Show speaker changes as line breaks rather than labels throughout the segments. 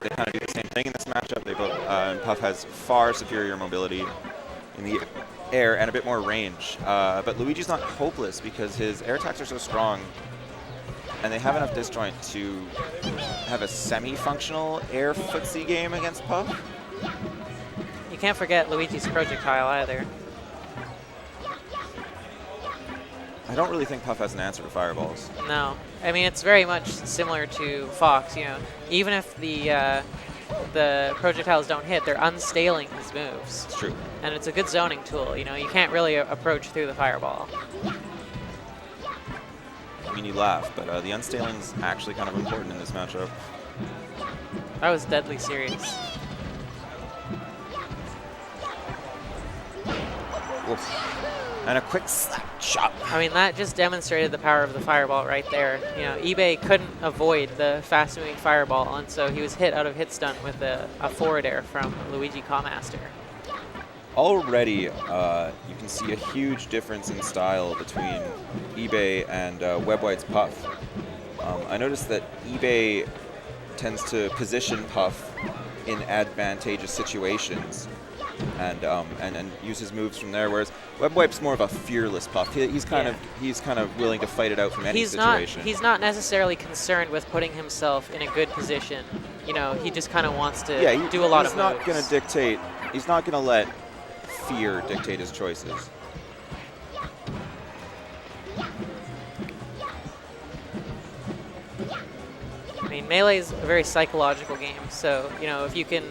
they kind of do the same thing in this matchup. They both, and Puff has far superior mobility in the air and a bit more range. But Luigi's not hopeless because his air attacks are so strong, and they have enough disjoint to have a semi-functional air footsie game against Puff.
You can't forget Luigi's projectile either.
I don't really think Puff has an answer to fireballs.
No. I mean, it's very much similar to Fox, you know. Even if the projectiles don't hit, they're unstaling his moves.
It's true.
And it's a good zoning tool, you know. You can't really approach through the fireball.
I mean, you laugh, but the unstaling is actually kind of important in this matchup.
That was deadly serious.
Oof. And a quick slap shot.
I mean, that just demonstrated the power of the fireball right there. You know, eBay couldn't avoid the fast-moving fireball, and so he was hit out of hit stun with a forward air from Luigi Cawmaster.
Already, you can see a huge difference in style between eBay and Webwhite's Puff. I noticed that eBay tends to position Puff in advantageous situations and use his moves from there, whereas Webwipe's more of a fearless Puff. He's kind of willing to fight it out from any situation.
He's not necessarily concerned with putting himself in a good position. You know, he just kind of wants to do a lot of moves.
He's not going to dictate. He's not going to let fear dictate his choices.
I mean, Melee is a very psychological game, so you know if you can,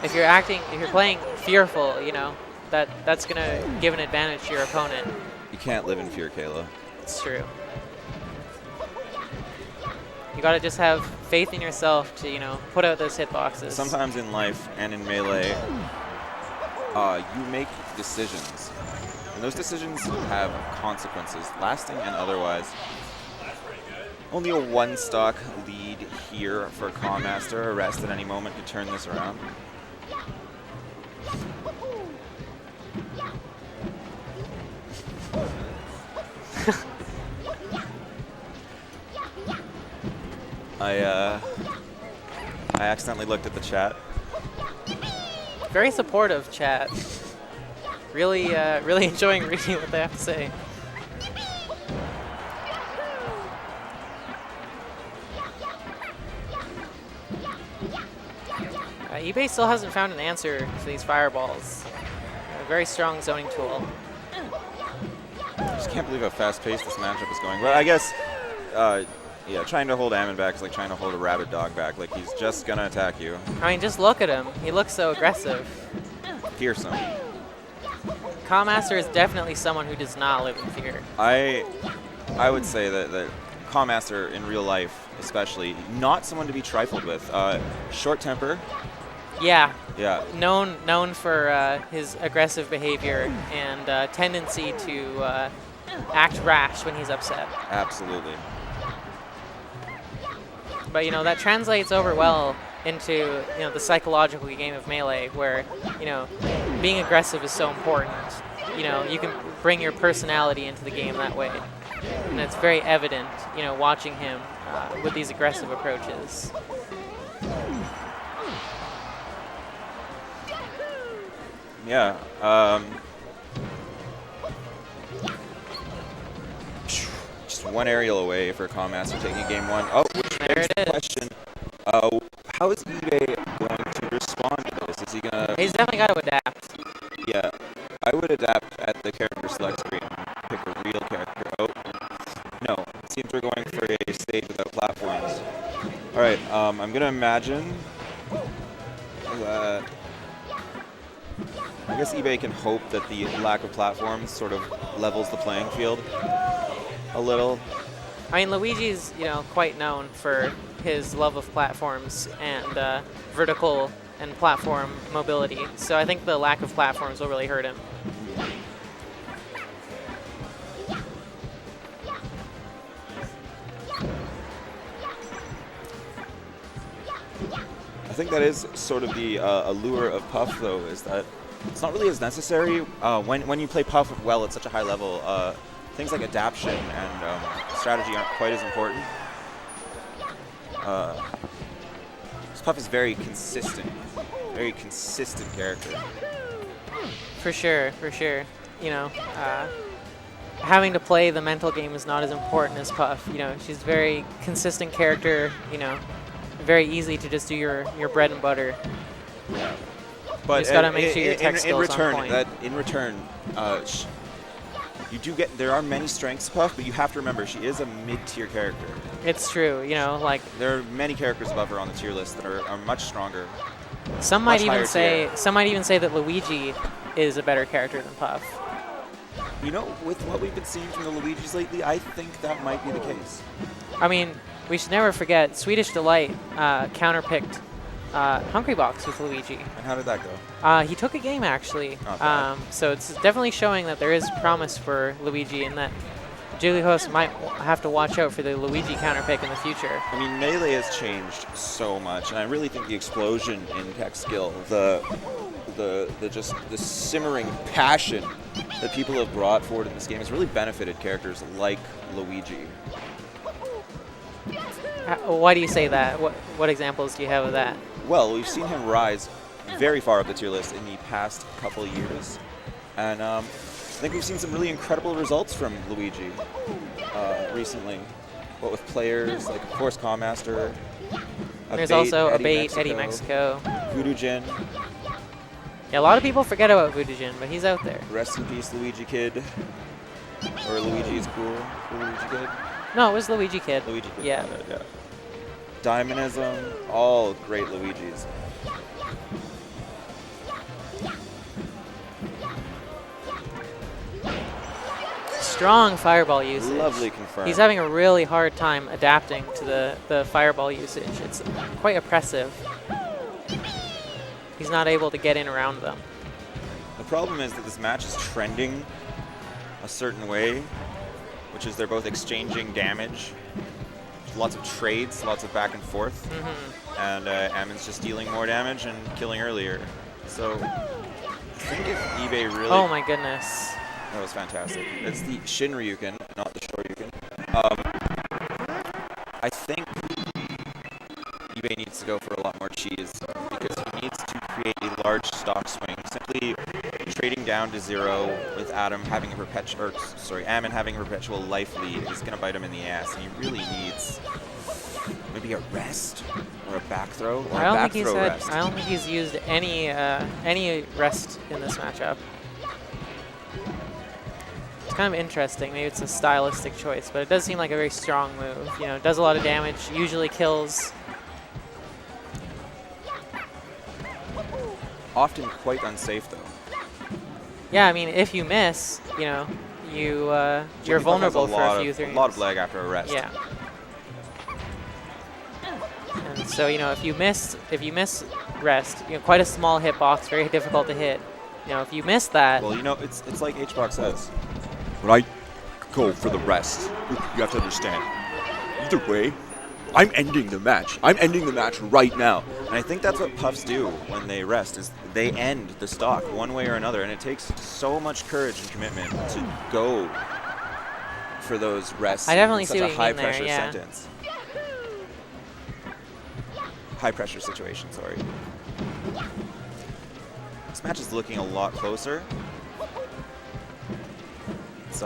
if you're playing fearful, you know that's gonna give an advantage to your opponent.
You can't live in fear, Kayla.
It's true. You gotta just have faith in yourself to put out those hitboxes.
Sometimes in life and in Melee, you make decisions, and those decisions have consequences, lasting and otherwise. Only a one-stock lead here for Cawmaster. Arrest at any moment to turn this around. I accidentally looked at the chat.
Very supportive chat. Really enjoying reading what they have to say. eBay still hasn't found an answer for these fireballs. A very strong zoning tool.
I just can't believe how fast-paced this matchup is going. But I guess, trying to hold Ammon back is like trying to hold a rabid dog back. Like, he's just going to attack you.
I mean, just look at him. He looks so aggressive.
Fearsome.
Cawmaster is definitely someone who does not live in fear.
I would say that Cawmaster in real life, especially, not someone to be trifled with. Short temper.
Yeah.
Yeah.
Known for his aggressive behavior and tendency to act rash when he's upset.
Absolutely.
But that translates over well into the psychological game of Melee, where being aggressive is so important. You can bring your personality into the game that way, and it's very evident watching him with these aggressive approaches.
Yeah. Just one aerial away for Cawmaster taking game one. Oh, which begs the question. How is eBay going to respond to this? Is he going to...
He's definitely got to adapt.
Yeah. I would adapt at the character select screen. Pick a real character. Oh. No. It seems we're going for a stage without platforms. All right. I'm going to imagine that... I guess eBay can hope that the lack of platforms sort of levels the playing field a little.
I mean, Luigi's, quite known for his love of platforms and vertical and platform mobility. So I think the lack of platforms will really hurt him.
I think that is sort of the allure of Puff, though, is that it's not really as necessary. When you play Puff well at such a high level, things like adaption and strategy aren't quite as important. Puff is very consistent character.
For sure. You know, having to play the mental game is not as important as Puff. You know, she's a very consistent character. You know, very easy to just do your bread and butter.
Yeah.
You
But
just gotta make sure your tech skills on point.
in return, you do get. There are many strengths to Puff, but you have to remember she is a mid-tier character.
It's true. You know, like
There are many characters above her on the tier list that are much stronger.
some might
much
even
higher
say
tier.
some might even say that Luigi is a better character than Puff.
You know, with what we've been seeing from the Luigis lately, I think that might be the case.
I mean, we should never forget Swedish Delight counterpicked Hungry Box with Luigi.
And how did that go?
He took a game actually,
Not bad.
so it's definitely showing that there is promise for Luigi, and that Julius might have to watch out for the Luigi counterpick in the future.
I mean, Melee has changed so much, and I really think the explosion in tech skill, the simmering passion that people have brought forward in this game has really benefited characters like Luigi.
Why do you say that? What examples do you have of that?
Well, we've seen him rise very far up the tier list in the past couple of years, and I think we've seen some really incredible results from Luigi recently. What with players like, of course, Calm Master.
There's also Abate, Eddie Mexico.
Voodoo Jin.
Yeah, a lot of people forget about Voodoo Jin, but he's out there.
Rest in peace, Luigi Kid. Or Luigi is cool. Luigi Kid.
No, it was Luigi Kid.
Luigi Kid.
Yeah.
Yeah. Diamonism, all great Luigis.
Strong fireball usage.
Lovely confirmed.
He's having a really hard time adapting to the fireball usage. It's quite oppressive. He's not able to get in around them.
The problem is that this match is trending a certain way, which is they're both exchanging damage. There's lots of trades, lots of back and forth, and Ammon's just dealing more damage and killing earlier. So I think if eBay really...
Oh my goodness.
That was fantastic. It's the Shin Ryuken, not the Shoryuken. I think eBay needs to go for a lot more cheese because he needs to create a large stock swing. Simply trading down to 0 with Ammon having a perpetual life lead is going to bite him in the ass, and he really needs maybe a rest or a back throw or
I
a
don't
back
think
throw
he's had.
rest.
I don't think he's used any rest in this matchup. It's kind of interesting. Maybe it's a stylistic choice, but it does seem like a very strong move. You know, it does a lot of damage, usually kills.
Often quite unsafe, though.
Yeah, I mean, if you miss, you know, you're vulnerable for a few things.
A lot of lag after a rest.
Yeah. And so, you know, if you miss rest, you know, quite a small hitbox, very difficult to hit. You know, if you miss that.
Well, you know, it's like H-Box says. When I go for the rest, you have to understand. Either way, I'm ending the match. I'm ending the match right now. And I think that's what Puffs do when they rest, is they end the stock one way or another. And it takes so much courage and commitment to go for those rests.
I definitely
in
see
such
what
a
you mean there,
high-pressure
yeah.
sentence. High-pressure situation, sorry. This match is looking a lot closer. It's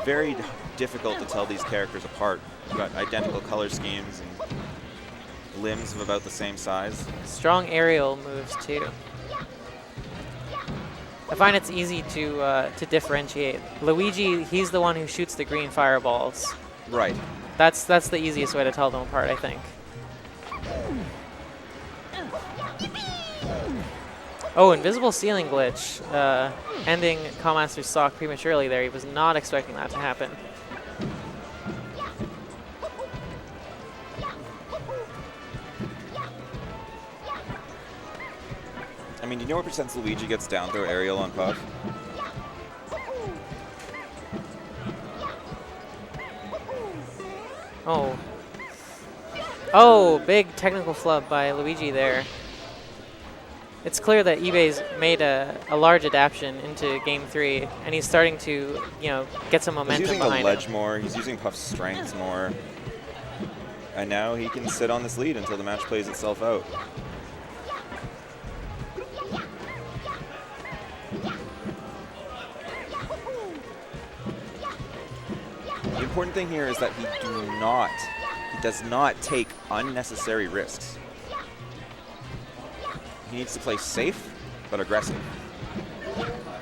very difficult to tell these characters apart. You've got identical color schemes and limbs of about the same size.
Strong aerial moves too. I find it's easy to differentiate. Luigi, he's the one who shoots the green fireballs.
Right.
That's the easiest way to tell them apart, I think. Oh, invisible ceiling glitch, ending Calmaster's stock prematurely there. He was not expecting that to happen.
I mean, do you know what percent Luigi gets down throw aerial on Puff?
Oh. Oh, big technical flub by Luigi there. It's clear that eBay's made a large adaptation into Game 3, and he's starting to, you know, get some momentum
He's using
behind
the ledge
him.
more. He's using Puff's strengths more. And now he can sit on this lead until the match plays itself out. The important thing here is that he does not take unnecessary risks. He needs to play safe but aggressive.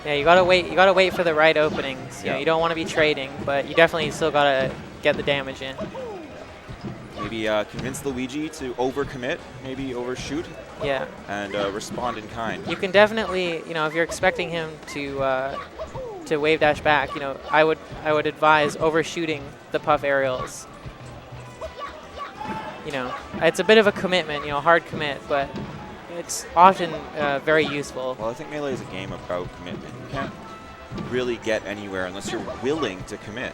Yeah, you gotta wait. You gotta wait for the right openings. You know,
Yeah.
you don't want to be trading, but you definitely still gotta get the damage in.
Maybe convince Luigi to overcommit, maybe overshoot,
Yeah,
and respond in kind.
you can definitely, you know, if you're expecting him to wave dash back, you know, I would advise overshooting the puff aerials. You know, it's a bit of a commitment, you know, hard commit, but it's often very useful.
Well, I think Melee is a game about commitment. You can't really get anywhere unless you're willing to commit.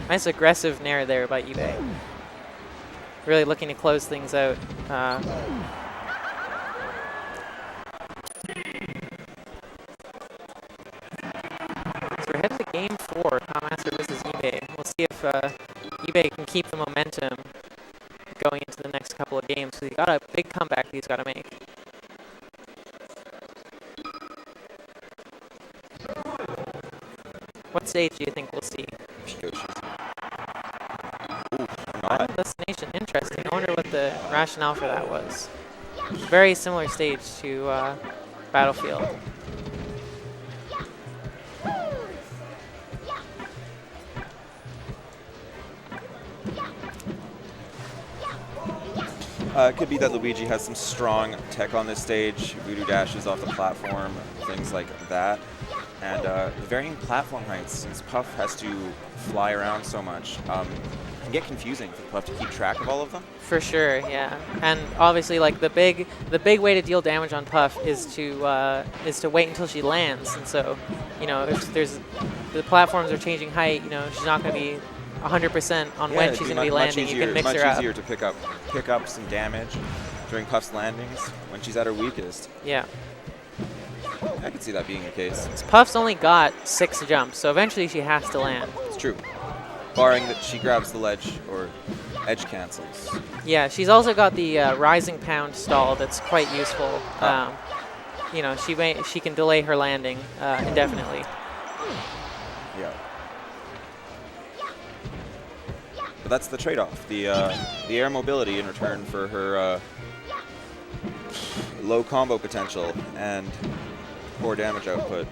Nice aggressive nair there by eBay. Really looking to close things out. So we're headed to game 4, Master versus eBay. We'll see if eBay can keep the momentum going into the next couple of games, because he's got a big comeback that he's got to make. What stage do you think we'll see? Final destination, interesting. I wonder what the rationale for that was. Very similar stage to Battlefield.
It could be that Luigi has some strong tech on this stage, voodoo dashes off the platform, things like that. And the varying platform heights, since Puff has to fly around so much, can get confusing for Puff to keep track of all of them.
For sure, yeah. And obviously, like the big way to deal damage on Puff is to wait until she lands. And so, you know, if the platforms are changing height, you know, she's not going to be 100% on when she's going to be landing. You can mix her up.
Much easier to pick up some damage during Puff's landings when she's at her weakest.
Yeah.
I could see that being the case.
Puff's only got 6 jumps, so eventually she has to land.
It's true. Barring that she grabs the ledge or edge cancels.
Yeah, she's also got the rising pound stall that's quite useful. You know, she can delay her landing indefinitely.
Yeah. But that's the trade-off, the air mobility in return for her low combo potential and poor damage output.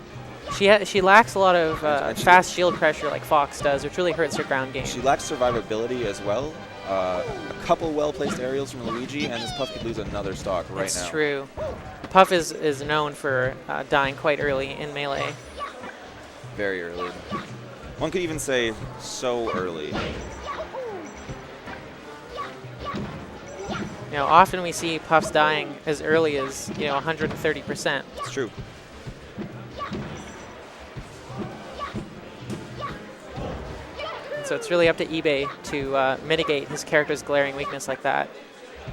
She lacks a lot of fast shield pressure like Fox does, which really hurts her ground game.
She lacks survivability as well. A couple well-placed aerials from Luigi, and this Puff could lose another stock right now.
That's true. Puff is known for dying quite early in Melee.
Very early. One could even say so early.
You know, often we see Puffs dying as early as, you know, 130%.
It's true.
So it's really up to eBay to mitigate his character's glaring weakness like that.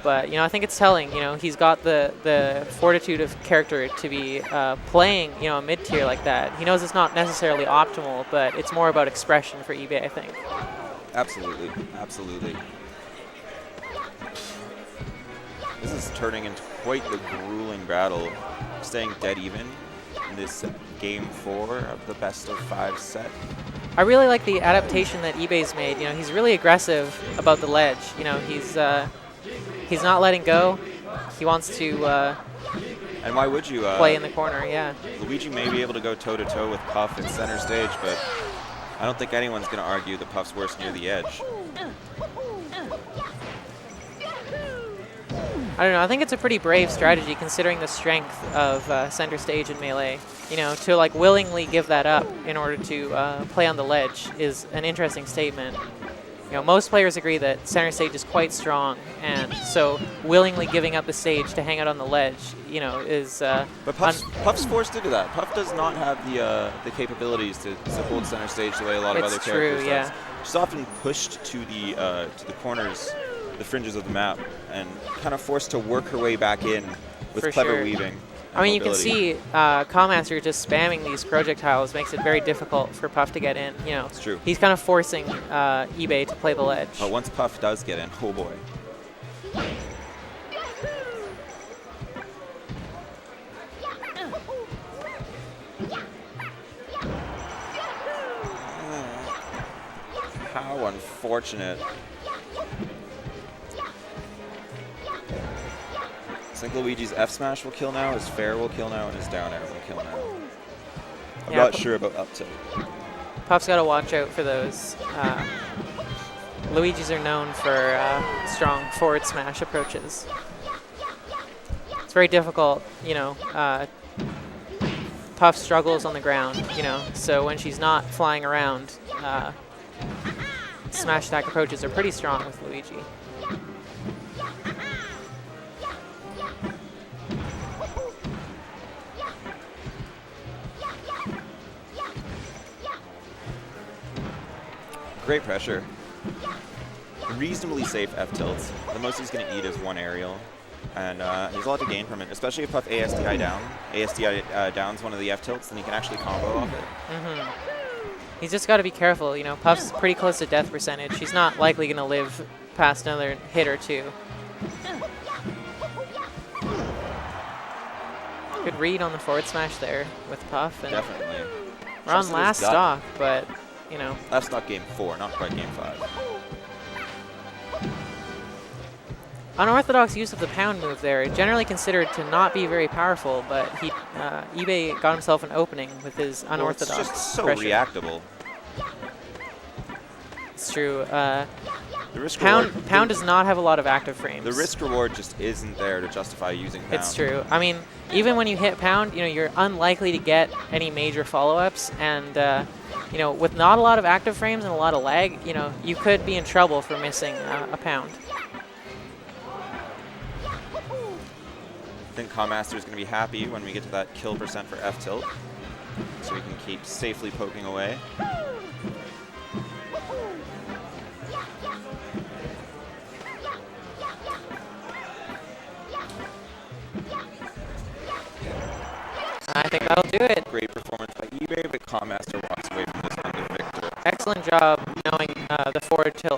But, you know, I think it's telling. You know, he's got the fortitude of character to be playing, you know, a mid-tier like that. He knows it's not necessarily optimal, but it's more about expression for eBay, I think.
Absolutely. Absolutely. This is turning into quite the grueling battle. Staying dead even in this game 4 of the best of 5 set.
I really like the adaptation that eBay's made. You know, he's really aggressive about the ledge. You know, he's not letting go. He wants to
and why would you
play in the corner, yeah.
Luigi may be able to go toe-to-toe with Puff in center stage, but I don't think anyone's going to argue that Puff's worse near the edge.
I don't know. I think it's a pretty brave strategy considering the strength of center stage in Melee. You know, to like willingly give that up in order to play on the ledge is an interesting statement. You know, most players agree that center stage is quite strong, and so willingly giving up the stage to hang out on the ledge, you know, is.
But Puff's forced into that. Puff does not have the capabilities to hold center stage the way a lot of other characters
true, yeah.
does. She's often pushed to the corners, the fringes of the map, and kind of forced to work her way back in with
For
clever
sure.
weaving
I mean, you can
mobility.
see Callmaster just spamming these projectiles makes it very difficult for Puff to get in. You know,
It's true.
he's kind of forcing eBay to play the ledge.
But once Puff does get in, oh boy. How unfortunate. I think Luigi's F smash will kill now, his fair will kill now, and his down air will kill now. I'm
Yeah,
not sure about up tilt.
Puff's got to watch out for those. Luigi's are known for strong forward smash approaches. It's very difficult, you know. Puff struggles on the ground, you know, so when she's not flying around, smash attack approaches are pretty strong with Luigi.
Great pressure. Reasonably safe F tilts. The most he's going to eat is one aerial. And there's a lot to gain from it, especially if Puff ASDI down. ASDI down's one of the F tilts, then he can actually combo off it.
He's just got to be careful. You know, Puff's pretty close to death percentage. She's not likely going to live past another hit or two. Good read on the forward smash there with Puff. And
Definitely.
we're on last stock, but, you know.
That's not game 4, not quite game 5.
Unorthodox use of the pound move there, generally considered to not be very powerful, but he eBay got himself an opening with his unorthodox
Well, it's just so
pressure.
reactable.
It's true.
The risk
Pound
reward,
does not have a lot of active frames.
the risk reward just isn't there to justify using pound.
It's true. I mean, even when you hit pound, you know, you're unlikely to get any major follow-ups, and you know, with not a lot of active frames and a lot of lag, you know, you could be in trouble for missing a pound.
I think Callmaster is going to be happy when we get to that kill percent for F tilt, so we can keep safely poking away.
I think that'll do it.
Great performance by eBay, but Callmaster walks away from this one the victor.
Excellent job knowing the forward tilt